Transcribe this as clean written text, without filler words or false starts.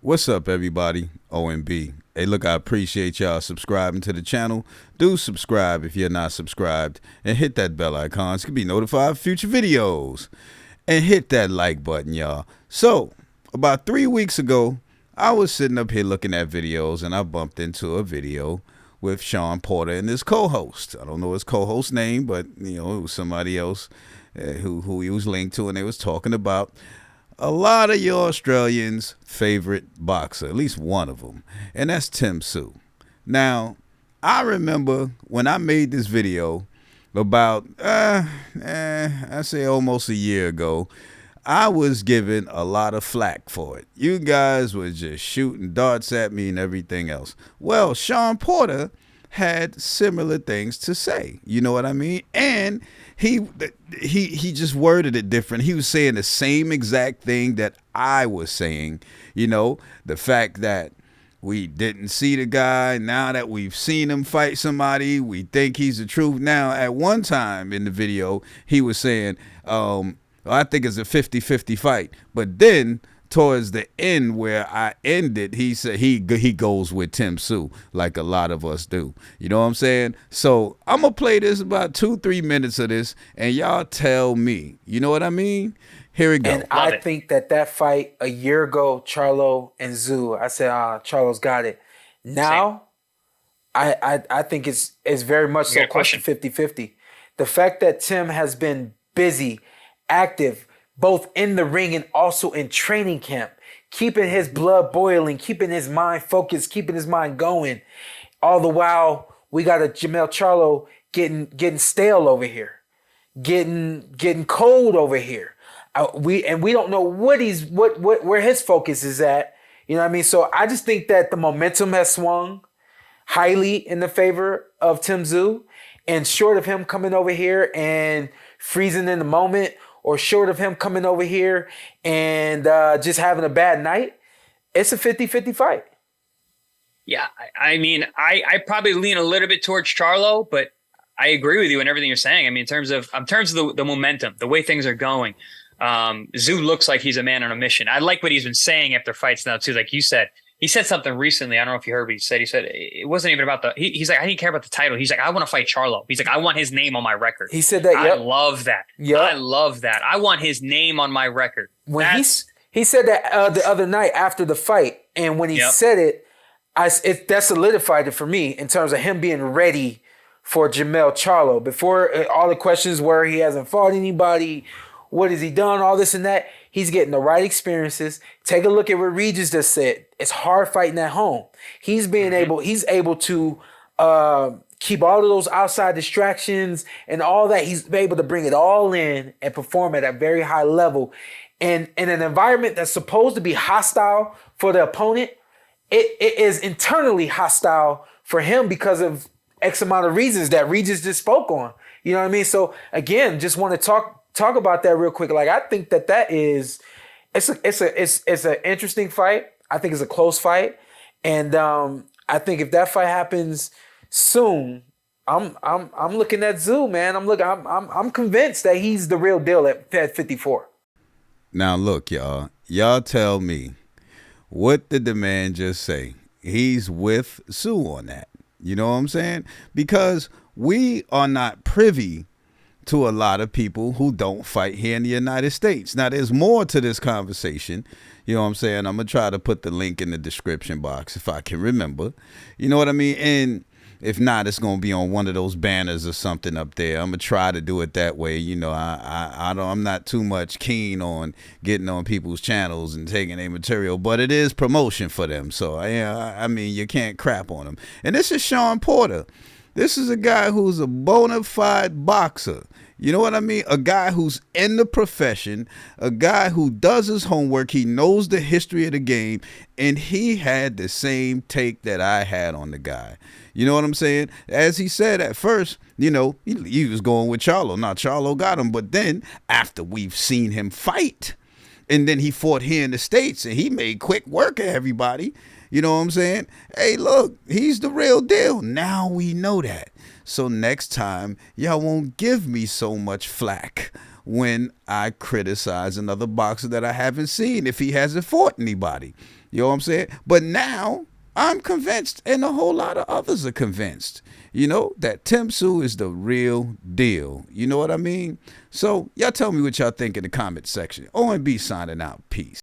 What's up, everybody? OMB. Hey, look, I appreciate y'all subscribing to the channel. Do subscribe if you're not subscribed, and hit that bell icon so you can be notified of future videos. And hit that like button, y'all. So, about 3 weeks ago, I was sitting up here looking at videos, and I bumped into a video with Shawn Porter and his co-host. I don't know his co-host name, but it was somebody else who he was linked to, and they was talking about a lot of your Australians' favorite boxer, at least one of them, and that's Tim Tszyu. Now, I remember when I made this video about, I say almost a year ago, I was given a lot of flack for it. You guys were just shooting darts at me and everything else. Well, Shawn Porter had similar things to say. You know what I mean? And he just worded it different. He was saying the same exact thing that I was saying. The fact that we didn't see the guy. Now that we've seen him fight somebody, we think he's the truth. Now, at one time in the video, he was saying, I think it's a 50-50 fight. But then towards the end where I ended, he said he goes with Tim Tszyu like a lot of us do. You know what I'm saying? So I'm going to play this about 2-3 minutes of this and y'all tell me. You know what I mean? Here we go. And I think that fight a year ago, Charlo and Tszyu, I said, Charlo's got it. Now, I think it's very much so close to 50-50. The fact that Tim has been busy, active, both in the ring and also in training camp, keeping his blood boiling, keeping his mind focused, keeping his mind going. All the while, we got a Jermell Charlo getting stale over here, getting cold over here. We don't know where his focus is at. You know what I mean? So I just think that the momentum has swung highly in the favor of Tim Tszyu, and short of him coming over here and freezing in the moment, or short of him coming over here and just having a bad night, it's a 50-50 fight. Yeah, I mean, I probably lean a little bit towards Charlo, but I agree with you in everything you're saying. I mean, in terms of the momentum, the way things are going, Tszyu looks like he's a man on a mission. I like what he's been saying after fights now too. Like you said, he said something recently. I don't know if you heard what he said. He said it wasn't even about he's like, I didn't care about the title. He's like, I want to fight Charlo. He's like, I want his name on my record. He said that. Yep. I love that. Yep. I love that. I want his name on my record. When he said that the other night after the fight, and when he said it, that solidified it for me in terms of him being ready for Jermell Charlo. Before all the questions were he hasn't fought anybody, what has he done, all this and that. He's getting the right experiences. Take a look at what Regis just said. It's hard fighting at home. He's able to keep all of those outside distractions and all that. He's able to bring it all in and perform at a very high level. And in an environment that's supposed to be hostile for the opponent, it is internally hostile for him because of X amount of reasons that Regis just spoke on. You know what I mean? So again, just want to talk about that real quick. Like, I think that is it's an interesting fight. I think it's a close fight, and I think if that fight happens soon, I'm looking at Tszyu, man. I'm convinced that he's the real deal at 54. Now look, y'all tell me, what did the man just say? He's with Tszyu on that. You know what I'm saying? Because we are not privy to a lot of people who don't fight here in the United States. Now, there's more to this conversation. You know what I'm saying? I'm going to try to put the link in the description box if I can remember. You know what I mean? And if not, it's going to be on one of those banners or something up there. I'm going to try to do it that way. I'm not too much keen on getting on people's channels and taking their material, but it is promotion for them. So, I mean, you can't crap on them. And this is Shawn Porter. This is a guy who's a bona fide boxer. You know what I mean? A guy who's in the profession, a guy who does his homework. He knows the history of the game, and he had the same take that I had on the guy. You know what I'm saying? As he said at first, he was going with Charlo. Now, Charlo got him, but then after we've seen him fight, and then he fought here in the States, and he made quick work of everybody. You know what I'm saying? Hey, look, he's the real deal. Now we know that. So next time, y'all won't give me so much flack when I criticize another boxer that I haven't seen if he hasn't fought anybody. You know what I'm saying? But now I'm convinced, and a whole lot of others are convinced, that Tim Tszyu is the real deal. You know what I mean? So y'all tell me what y'all think in the comment section. OMB signing out. Peace.